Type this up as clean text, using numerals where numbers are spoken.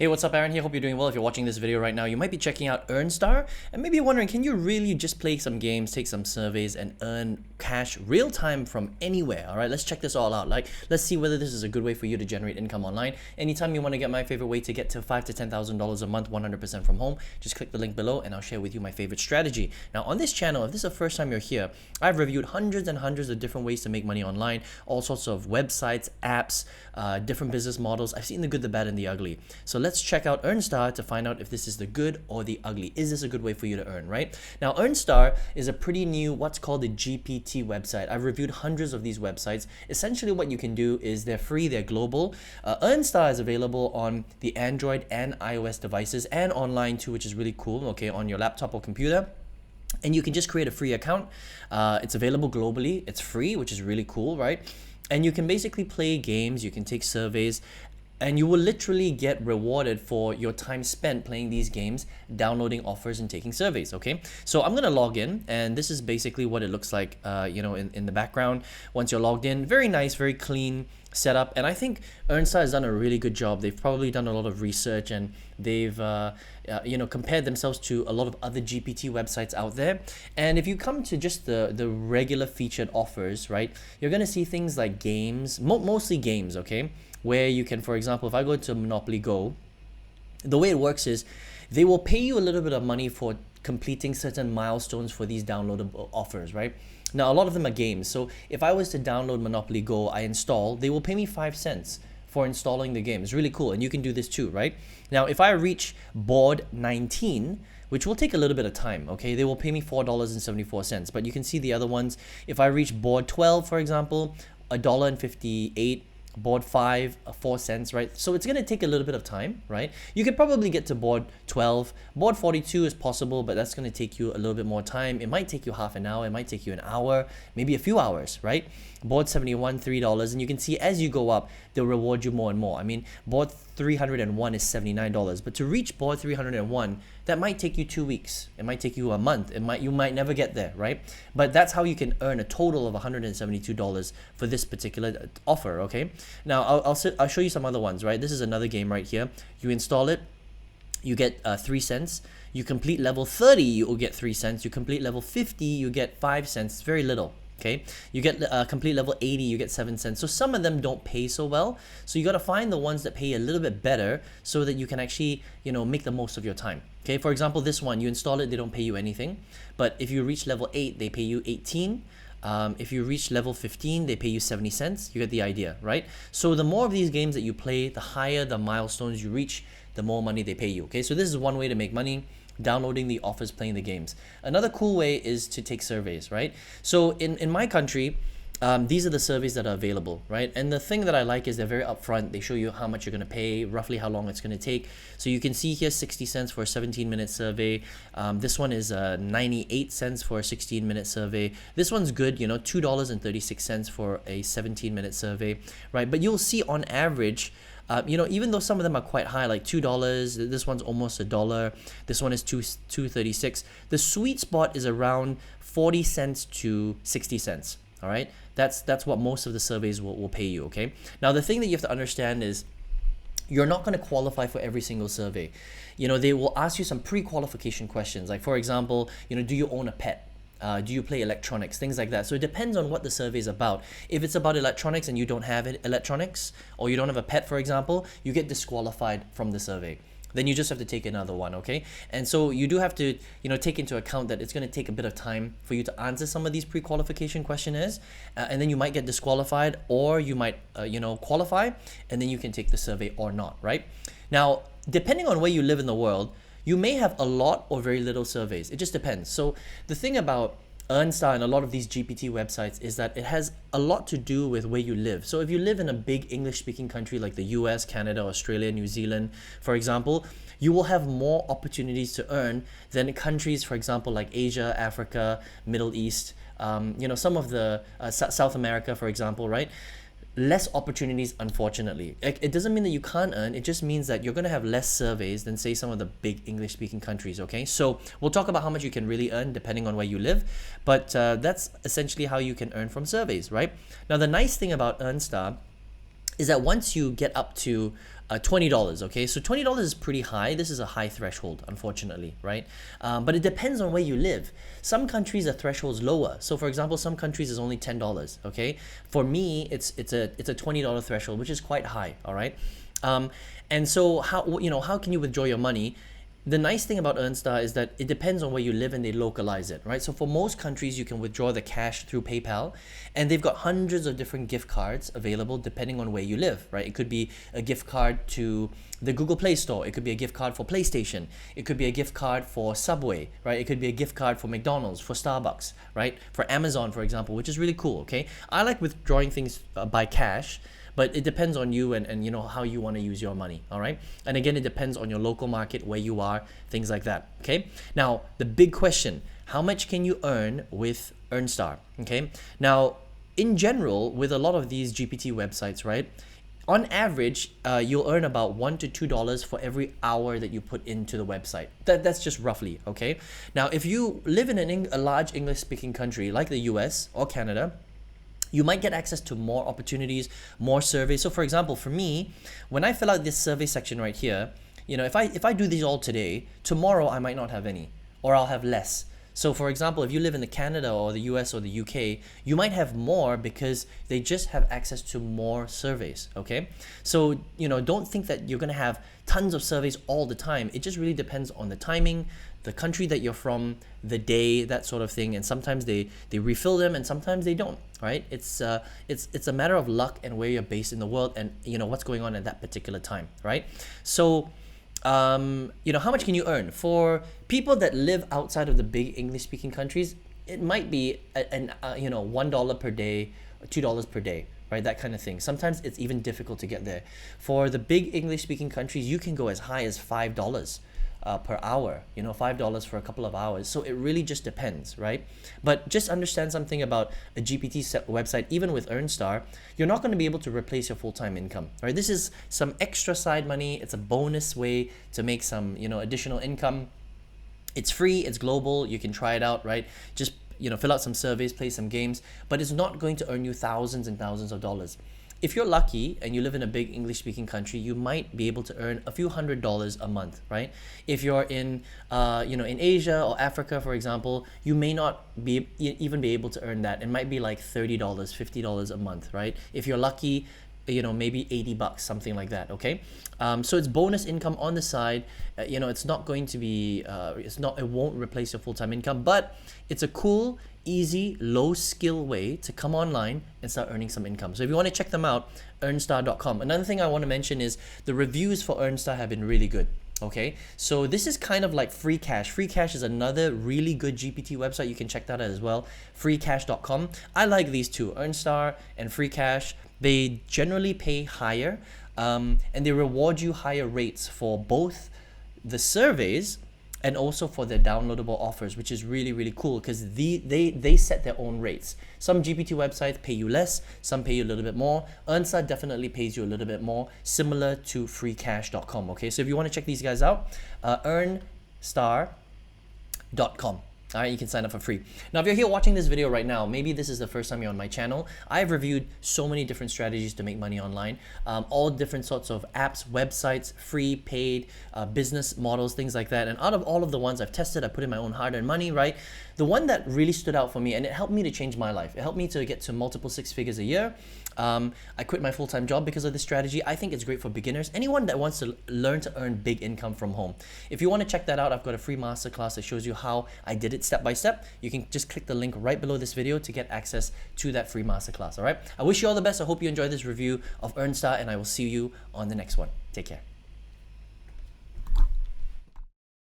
Hey, what's up, Aaron here? Hope you're doing well. If you're watching this video right now, you might be checking out EarnStar and maybe wondering, can you really just play some games, take some surveys, and earn cash real time from anywhere? All right, let's check this all out. Let's see whether this is a good way for you to generate income online. Anytime you want to get my favorite way to get to $5,000 to $10,000 a month, 100% from home, just click the link below and I'll share with you my favorite strategy. Now, on this channel, if this is the first time you're here, I've reviewed hundreds and hundreds of different ways to make money online, all sorts of websites, apps, different business models. I've seen the good, the bad, and the ugly. So let's check out EarnStar to find out if this is the good or the ugly. Is this a good way for you to earn, right? Now, EarnStar is a pretty new, what's called a GPT website. I've reviewed hundreds of these websites. Essentially, what you can do is they're free, they're global. EarnStar is available on the Android and iOS devices and online too, which is really cool, okay, on your laptop or computer. And you can just create a free account. It's available globally. It's free, which is really cool, right? And you can basically play games, you can take surveys, and you will literally get rewarded for your time spent playing these games, downloading offers and taking surveys, okay? So I'm gonna log in, and this is basically what it looks like, in the background. Once you're logged in, very nice, very clean setup. And I think EarnStar has done a really good job. They've probably done a lot of research, and they've compared themselves to a lot of other GPT websites out there. And if you come to just the regular featured offers, right, you're gonna see things like games, mostly games, okay, where you can, for example, if I go to Monopoly Go, the way it works is they will pay you a little bit of money for completing certain milestones for these downloadable offers, right? Now, a lot of them are games. So if I was to download Monopoly Go, I install, they will pay me 5 cents for installing the game. It's really cool, and you can do this too, right? Now, if I reach board 19, which will take a little bit of time, okay, they will pay me $4.74. But you can see the other ones. If I reach board 12, for example, $1.58. Board 5, 4 cents, right? So it's going to take a little bit of time, right? You could probably get to board 12. Board 42 is possible, but that's going to take you a little bit more time. It might take you half an hour. It might take you an hour, maybe a few hours, right? Board 71, $3. And you can see as you go up, they'll reward you more and more. I mean, board 301 is $79. But to reach board 301, that might take you 2 weeks. It might take you a month. You might never get there, right? But that's how you can earn a total of $172 for this particular offer, okay? Now, I'll show you some other ones, right? This is another game right here. You install it, you get 3 cents. You complete level 30, you will get 3 cents. You complete level 50, you get 5 cents. It's very little. Okay, you get complete level 80, you get 7 cents. So some of them don't pay so well. So you got to find the ones that pay a little bit better so that you can actually, make the most of your time. Okay, for example, this one, you install it, they don't pay you anything. But if you reach level 8, they pay you 18. If you reach level 15, they pay you 70 cents. You get the idea, right? So the more of these games that you play, the higher the milestones you reach, the more money they pay you. Okay, so this is one way to make money. Downloading the offers, playing the games. Another cool way is to take surveys, right? So in my country, these are the surveys that are available, right? And the thing that I like is they're very upfront. They show you how much you're going to pay, roughly how long it's going to take. So you can see here 60 cents for a 17-minute survey. This one is 98 cents for a 16-minute survey. This one's good, $2.36 for a 17-minute survey, right? But you'll see on average, even though some of them are quite high, like $2, this one's almost $1, this one is $2.36. The sweet spot is around 40 cents to 60 cents. All right, that's what most of the surveys will pay you. Okay, now the thing that you have to understand is you're not going to qualify for every single survey. They will ask you some pre-qualification questions, like, for example, do you own a pet? Do you play electronics? Things like that. So it depends on what the survey is about. If it's about electronics and you don't have electronics, or you don't have a pet, for example, you get disqualified from the survey. Then you just have to take another one, okay? And so you do have to, take into account that it's going to take a bit of time for you to answer some of these pre-qualification questionnaires, and then you might get disqualified, or you might, qualify, and then you can take the survey or not, right? Now, depending on where you live in the world, you may have a lot or very little surveys. It just depends. So the thing about EarnStar and a lot of these GPT websites is that it has a lot to do with where you live. So if you live in a big English-speaking country like the US, Canada, Australia, New Zealand, for example, you will have more opportunities to earn than countries, for example, like Asia, Africa, Middle East, some of the South America, for example, right? Less opportunities, unfortunately. It doesn't mean that you can't earn. It just means that you're going to have less surveys than, say, some of the big English-speaking countries, okay? So we'll talk about how much you can really earn depending on where you live, but that's essentially how you can earn from surveys, right? Now, the nice thing about EarnStar is that once you get up to $20, okay? So $20 is pretty high. This is a high threshold, unfortunately, right? But it depends on where you live. Some countries the threshold is lower. So for example, some countries is only $10, okay? For me, it's a $20 threshold, which is quite high, all right? And so how can you withdraw your money? The nice thing about EarnStar is that it depends on where you live and they localize it, right? So for most countries, you can withdraw the cash through PayPal, and they've got hundreds of different gift cards available depending on where you live, right? It could be a gift card to the Google Play Store. It could be a gift card for PlayStation. It could be a gift card for Subway, right? It could be a gift card for McDonald's, for Starbucks, right? For Amazon, for example, which is really cool, okay? I like withdrawing things by cash, but it depends on you and you know how you want to use your money, all right? And again, it depends on your local market, where you are, things like that, okay? Now, the big question, how much can you earn with EarnStar, okay? Now, in general, with a lot of these GPT websites, right, on average, you'll earn about $1 to $2 for every hour that you put into the website. That's just roughly, okay? Now, if you live in a large English-speaking country like the US or Canada, you might get access to more opportunities, more surveys. So for example, for me, when I fill out this survey section right here, you know, if I do these all today, tomorrow I might not have any, or I'll have less. So for example, if you live in the Canada or the US or the UK, you might have more because they just have access to more surveys, okay? So, you know, don't think that you're gonna have tons of surveys all the time. It just really depends on the timing, the country that you're from, the day, that sort of thing. And sometimes they refill them and sometimes they don't, right? It's a matter of luck and where you're based in the world and, you know, what's going on at that particular time, right? So, you know, how much can you earn? For people that live outside of the big English-speaking countries, it might be you know, $1 per day, or $2 per day, right? That kind of thing. Sometimes it's even difficult to get there. For the big English-speaking countries, you can go as high as $5 per hour, you know, $5 for a couple of hours. So it really just depends, right? But just understand something about a GPT website. Even with EarnStar, you're not going to be able to replace your full-time income, right? This is some extra side money. It's a bonus way to make some, you know, additional income. It's free, it's global, you can try it out, right? Just, you know, fill out some surveys, play some games, but it's not going to earn you thousands and thousands of dollars. If you're lucky and you live in a big English-speaking country, you might be able to earn a few $100s a month, right? If you're in, you know, in Asia or Africa, for example, you may not even be able to earn that. It might be like $30, $50 a month, right? If you're lucky, you know, maybe $80, something like that, okay? So it's bonus income on the side. You know, it's not going to be, it won't replace your full-time income, but it's a cool, easy, low skill way to come online and start earning some income. So if you want to check them out, earnstar.com. Another thing I want to mention is the reviews for EarnStar have been really good. Okay, so this is kind of like Free Cash. Free Cash is another really good GPT website. You can check that out as well, freecash.com. I like these two, EarnStar and Free Cash. They generally pay higher and they reward you higher rates for both the surveys and also for their downloadable offers, which is really, really cool because they set their own rates. Some GPT websites pay you less, some pay you a little bit more. EarnStar definitely pays you a little bit more, similar to freecash.com, okay? So if you want to check these guys out, earnstar.com. All right, you can sign up for free. Now, if you're here watching this video right now, maybe this is the first time you're on my channel. I've reviewed so many different strategies to make money online, all different sorts of apps, websites, free, paid, business models, things like that. And out of all of the ones I've tested, I put in my own hard-earned money, right? The one that really stood out for me, and it helped me to change my life. It helped me to get to multiple six figures a year. I quit my full-time job because of this strategy. I think it's great for beginners. Anyone that wants to learn to earn big income from home. If you want to check that out, I've got a free masterclass that shows you how I did it step by step. You can just click the link right below this video to get access to that free masterclass. All right. I wish you all the best. I hope you enjoyed this review of EarnStar, and I will see you on the next one. Take care.